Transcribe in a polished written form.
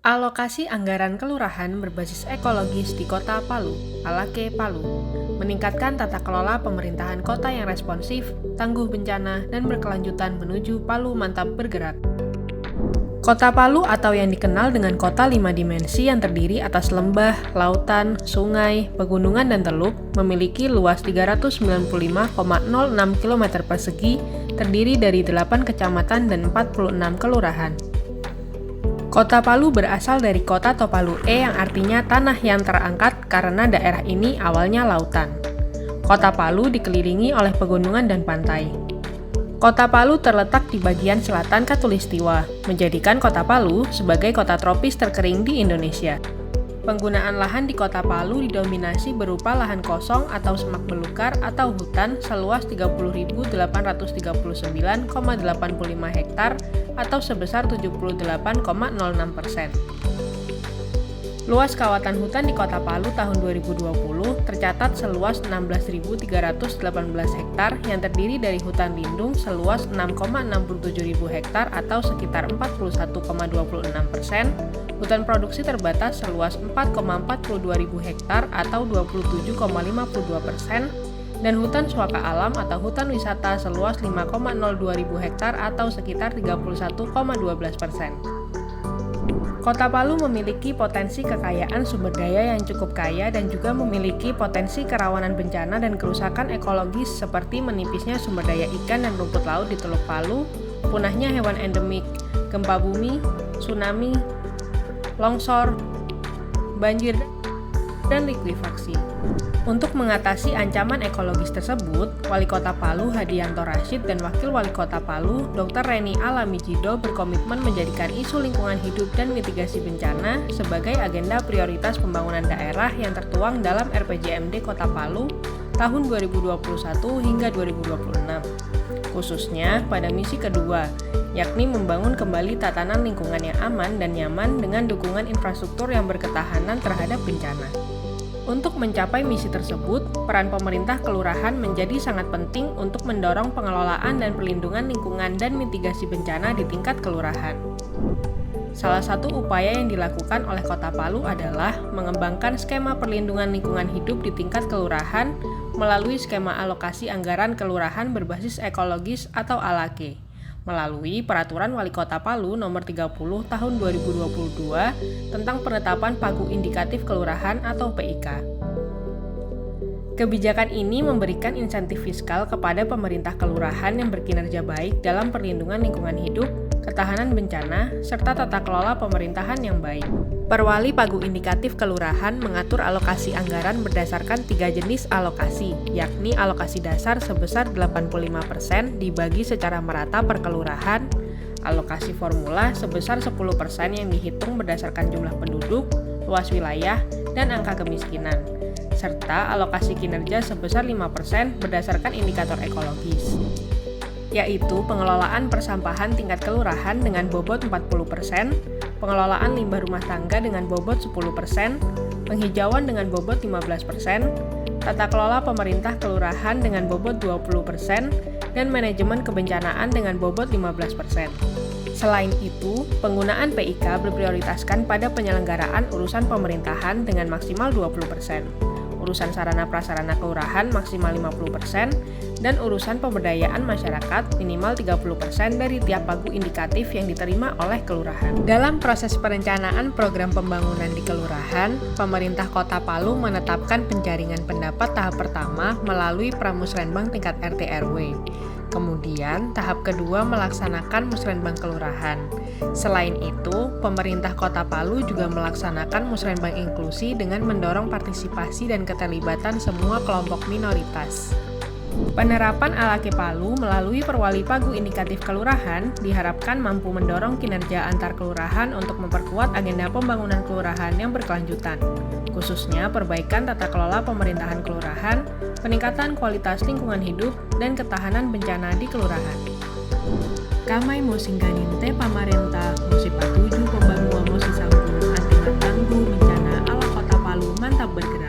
Alokasi anggaran kelurahan berbasis ekologis di Kota Palu, Alake Palu, meningkatkan tata kelola pemerintahan kota yang responsif, tangguh bencana, dan berkelanjutan menuju Palu Mantap Bergerak. Kota Palu atau yang dikenal dengan kota 5 dimensi yang terdiri atas lembah, lautan, sungai, pegunungan, dan teluk, memiliki luas 395,06 km persegi, terdiri dari 8 kecamatan dan 46 kelurahan. Kota Palu berasal dari kota Topalu yang artinya tanah yang terangkat karena daerah ini awalnya lautan. Kota Palu dikelilingi oleh pegunungan dan pantai. Kota Palu terletak di bagian selatan Khatulistiwa, menjadikan Kota Palu sebagai kota tropis terkering di Indonesia. Penggunaan lahan di Kota Palu didominasi berupa lahan kosong atau semak belukar atau hutan seluas 30.839,85 hektar atau sebesar 78,06%. Luas kawasan hutan di Kota Palu tahun 2020 tercatat seluas 16.318 hektar yang terdiri dari hutan lindung seluas 6,67.000 hektar atau sekitar 41,26%, hutan produksi terbatas seluas 4,42.000 hektar atau 27,52%, dan hutan suaka alam atau hutan wisata seluas 5,02.000 hektar atau sekitar 31,12%. Kota Palu memiliki potensi kekayaan sumber daya yang cukup kaya dan juga memiliki potensi kerawanan bencana dan kerusakan ekologis seperti menipisnya sumber daya ikan dan rumput laut di Teluk Palu, punahnya hewan endemik, gempa bumi, tsunami, longsor, banjir, dan likuifaksi. Untuk mengatasi ancaman ekologis tersebut, Wali Kota Palu Hadianto Rashid dan Wakil Wali Kota Palu Dr. Reni Alamijido berkomitmen menjadikan isu lingkungan hidup dan mitigasi bencana sebagai agenda prioritas pembangunan daerah yang tertuang dalam RPJMD Kota Palu tahun 2021 hingga 2026. Khususnya pada misi kedua, yakni membangun kembali tatanan lingkungan yang aman dan nyaman dengan dukungan infrastruktur yang berketahanan terhadap bencana. Untuk mencapai misi tersebut, peran pemerintah kelurahan menjadi sangat penting untuk mendorong pengelolaan dan perlindungan lingkungan dan mitigasi bencana di tingkat kelurahan. Salah satu upaya yang dilakukan oleh Kota Palu adalah mengembangkan skema perlindungan lingkungan hidup di tingkat kelurahan melalui skema alokasi anggaran kelurahan berbasis ekologis atau ALAKE, melalui Peraturan Wali Kota Palu Nomor 30 Tahun 2022 tentang penetapan pagu indikatif kelurahan atau PIK. Kebijakan ini memberikan insentif fiskal kepada pemerintah kelurahan yang berkinerja baik dalam perlindungan lingkungan hidup, ketahanan bencana, serta tata kelola pemerintahan yang baik. Perwali Pagu Indikatif Kelurahan mengatur alokasi anggaran berdasarkan 3 jenis alokasi, yakni alokasi dasar sebesar 85% dibagi secara merata per kelurahan, alokasi formula sebesar 10% yang dihitung berdasarkan jumlah penduduk, luas wilayah, dan angka kemiskinan, serta alokasi kinerja sebesar 5% berdasarkan indikator ekologis, yaitu pengelolaan persampahan tingkat kelurahan dengan bobot 40%, pengelolaan limbah rumah tangga dengan bobot 10%, penghijauan dengan bobot 15%, tata kelola pemerintah kelurahan dengan bobot 20%, dan manajemen kebencanaan dengan bobot 15%. Selain itu, penggunaan PIK berprioritaskan pada penyelenggaraan urusan pemerintahan dengan maksimal 20%, urusan sarana prasarana kelurahan maksimal 50%, dan urusan pemberdayaan masyarakat minimal 30% dari tiap pagu indikatif yang diterima oleh kelurahan. Dalam proses perencanaan program pembangunan di kelurahan, pemerintah Kota Palu menetapkan penjaringan pendapat tahap pertama melalui pramusrenbang tingkat RT RW. Kemudian, tahap kedua melaksanakan musrenbang kelurahan. Selain itu, pemerintah Kota Palu juga melaksanakan musrenbang inklusi dengan mendorong partisipasi dan keterlibatan semua kelompok minoritas. Penerapan ALAKE Palu melalui Perwali Pagu Indikatif Kelurahan diharapkan mampu mendorong kinerja antar kelurahan untuk memperkuat agenda pembangunan kelurahan yang berkelanjutan, khususnya perbaikan tata kelola pemerintahan kelurahan, peningkatan kualitas lingkungan hidup, dan ketahanan bencana di kelurahan. Kamay mo singganin te pamarentah musi patuju pembanguan musi sanggup anti tangguh bencana ala Kota Palu mantap bergerak.